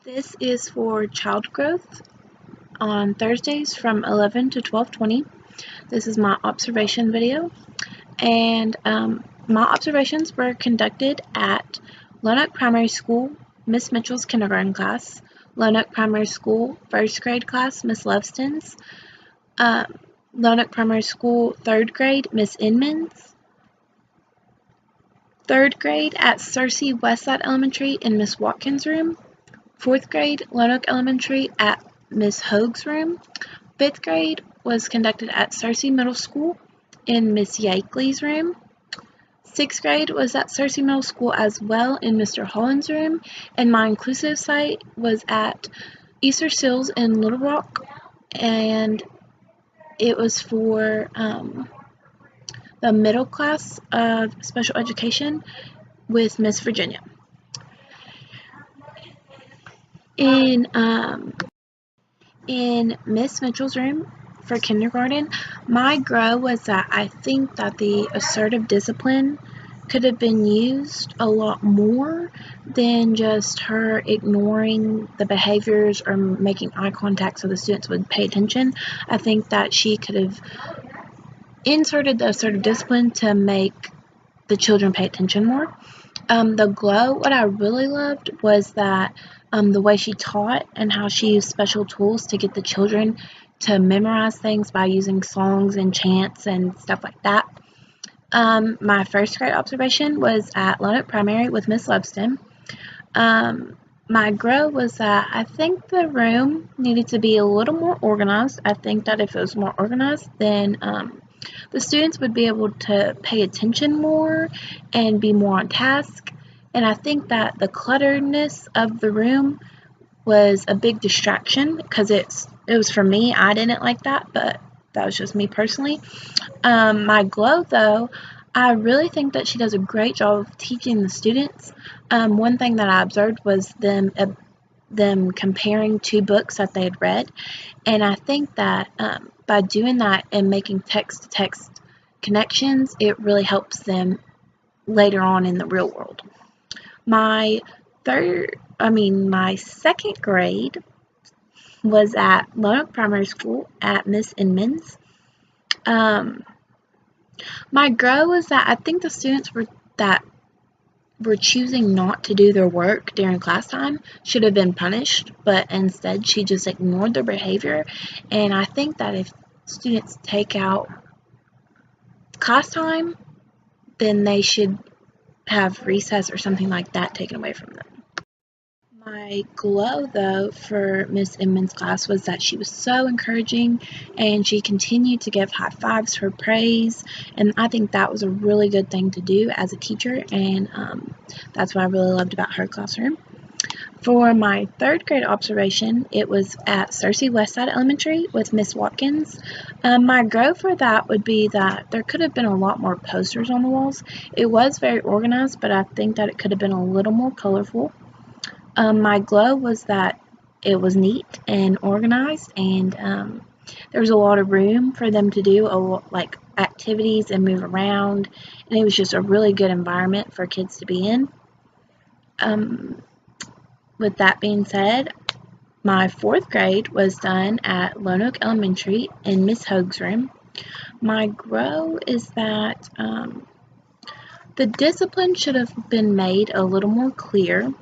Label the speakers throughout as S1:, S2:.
S1: This is for child growth on Thursdays from 11 to 12:20. This is my observation video, and my observations were conducted at Lonoke Primary School, Miss Mitchell's kindergarten class, Lonoke Primary School first grade class, Miss Loveston's, Lonoke Primary School third grade, Miss Inman's, third grade at Searcy Westside Elementary in Miss Watkins' room, fourth grade, Lonoke Elementary at Miss Hoag's room. Fifth grade was conducted at Searcy Middle School in Miss Yakeley's room. Sixth grade was at Searcy Middle School as well in Mr. Holland's room. And my inclusive site was at Easter Seals in Little Rock, and it was for the middle class of special education with Miss Virginia. In Miss Mitchell's room for kindergarten, my grow was that I think that the assertive discipline could have been used a lot more than just her ignoring the behaviors or making eye contact so the students would pay attention. I think that she could have inserted the assertive discipline to make the children pay attention more. The glow, what I really loved was that the way she taught and how she used special tools to get the children to memorize things by using songs and chants and stuff like that. My first grade observation was at Lonoke Primary with Miss Loveston. My grow was that I think the room needed to be a little more organized. I think that if it was more organized, then the students would be able to pay attention more and be more on task. And I think that the clutteredness of the room was a big distraction because it was for me. I didn't like that, but that was just me personally. My glow, though, I really think that she does a great job of teaching the students. One thing that I observed was them comparing two books that they had read, and I think that by doing that and making text-to-text connections, it really helps them later on in the real world. My second grade was at Lonoke Primary School at Miss Inman's. My grow was that I think the students were choosing not to do their work during class time should have been punished, but instead she just ignored their behavior. And I think that if students take out class time, then they should have recess or something like that taken away from them. My glow, though, for Miss Inman's class was that she was so encouraging and she continued to give high fives for praise, and I think that was a really good thing to do as a teacher, and that's what I really loved about her classroom. For my third grade observation, it was at Searcy Westside Elementary with Miss Watkins. My grow for that would be that there could have been a lot more posters on the walls. It was very organized, but I think that it could have been a little more colorful. My glow was that it was neat and organized, and there was a lot of room for them to do like activities and move around, and it was just a really good environment for kids to be in. With that being said, my fourth grade was done at Lonoke Elementary in Miss Hoag's room. My grow is that the discipline should have been made a little more clear.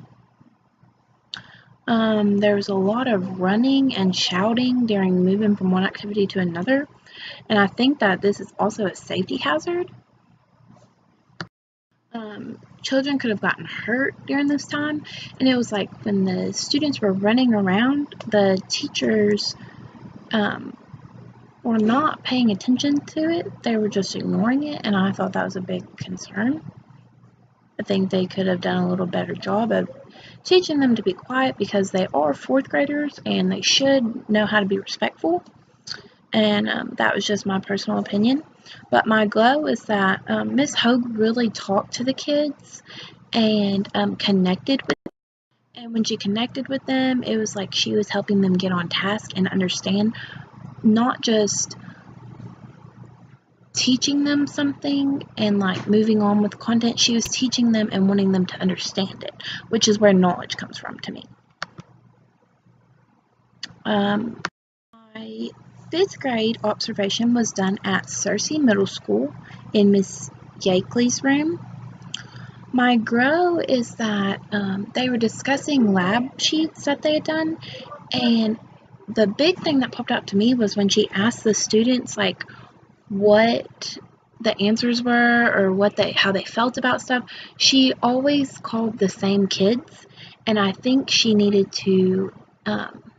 S1: There was a lot of running and shouting during moving from one activity to another, and I think that this is also a safety hazard. Children could have gotten hurt during this time, and it was like when the students were running around, the teachers were not paying attention to it. They were just ignoring it, and I thought that was a big concern. I think they could have done a little better job of teaching them to be quiet because they are fourth graders and they should know how to be respectful. And that was just my personal opinion. But my glow is that Miss Hoag really talked to the kids and connected with them. And when she connected with them, it was like she was helping them get on task and understand, not just teaching them something and like moving on with content. She was teaching them and wanting them to understand it, which is where knowledge comes from to me. My fifth grade observation was done at Searcy Middle School in Miss Yakeley's room. My grow is that they were discussing lab sheets that they had done, and the big thing that popped out to me was when she asked the students like what the answers were or how they felt about stuff. She always called the same kids, and I think she needed to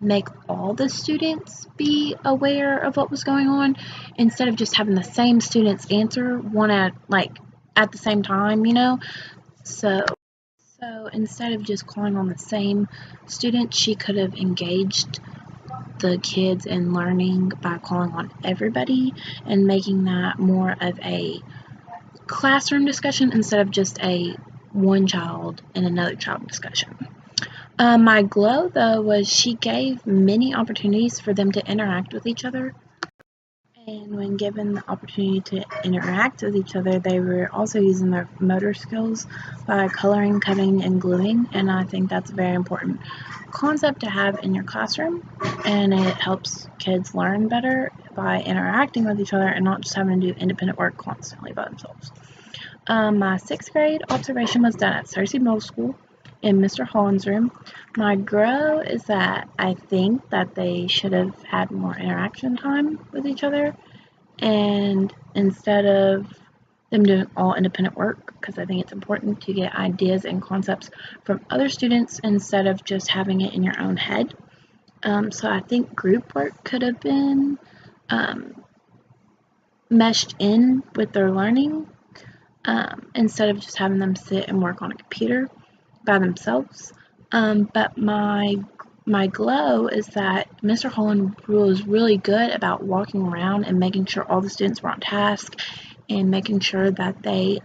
S1: make all the students be aware of what was going on instead of just having the same students answer one at the same time, So instead of just calling on the same students, she could have engaged the kids in learning by calling on everybody and making that more of a classroom discussion instead of just a one child and another child discussion. My glow, though, was she gave many opportunities for them to interact with each other. And when given the opportunity to interact with each other, they were also using their motor skills by coloring, cutting, and gluing. And I think that's a very important concept to have in your classroom. And it helps kids learn better by interacting with each other and not just having to do independent work constantly by themselves. My sixth grade observation was done at Searcy Middle School in Mr. Holland's room. My grow is that I think that they should have had more interaction time with each other, and instead of them doing all independent work, because I think it's important to get ideas and concepts from other students instead of just having it in your own head. So I think group work could have been meshed in with their learning instead of just having them sit and work on a computer by themselves. But my glow is that Mr. Holland was really good about walking around and making sure all the students were on task and making sure that they,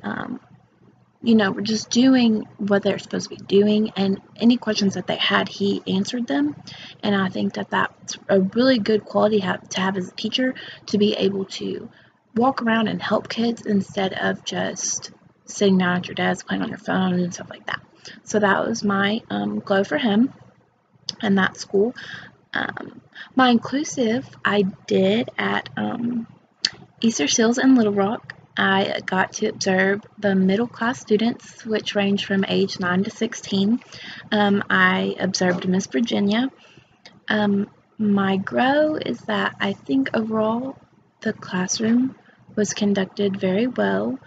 S1: were just doing what they're supposed to be doing, and any questions that they had, he answered them. And I think that that's a really good quality to have as a teacher, to be able to walk around and help kids instead of just sitting down at your desk playing on your phone and stuff like that. So that was my glow for him and that school. My inclusive I did at Easter Seals in Little Rock. I got to observe the middle class students, which range from age 9 to 16. I observed Miss Virginia. My grow is that I think overall the classroom was conducted very well.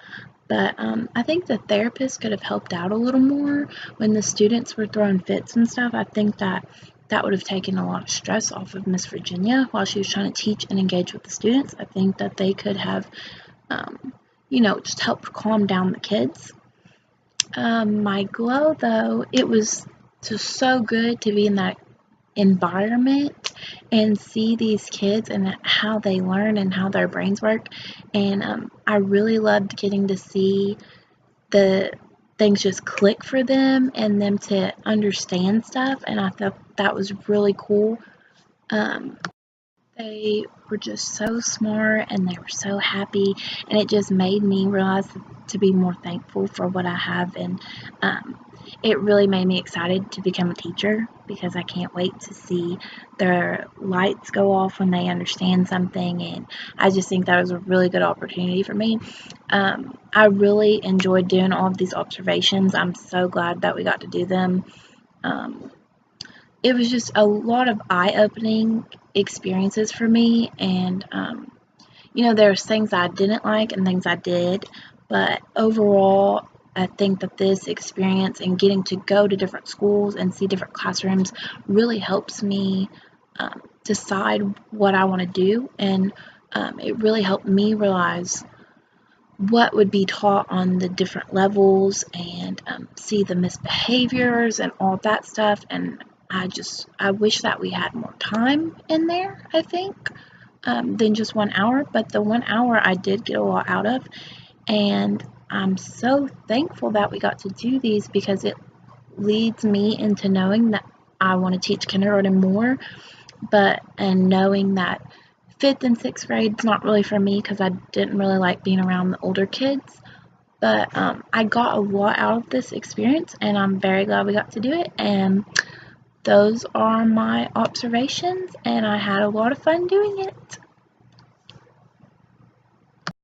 S1: But I think the therapist could have helped out a little more when the students were throwing fits and stuff. I think that would have taken a lot of stress off of Miss Virginia while she was trying to teach and engage with the students. I think that they could have, just helped calm down the kids. My glow, though, it was just so good to be in that environment and see these kids and how they learn and how their brains work. And I really loved getting to see the things just click for them and them to understand stuff, and I thought that was really cool. They were just so smart and they were so happy, and it just made me realize to be more thankful for what I have, and it really made me excited to become a teacher because I can't wait to see their lights go off when they understand something, and I just think that was a really good opportunity for me. I really enjoyed doing all of these observations. I'm so glad that we got to do them. It was just a lot of eye-opening experiences for me, and there's things I didn't like and things I did, but overall I think that this experience and getting to go to different schools and see different classrooms really helps me decide what I want to do, and it really helped me realize what would be taught on the different levels and see the misbehaviors and all that stuff. And I wish that we had more time in there, I think, than just 1 hour, but the 1 hour I did get a lot out of, and I'm so thankful that we got to do these because it leads me into knowing that I want to teach kindergarten more, and knowing that 5th and 6th grade is not really for me because I didn't really like being around the older kids. But I got a lot out of this experience, and I'm very glad we got to do it. And those are my observations, and I had a lot of fun doing it.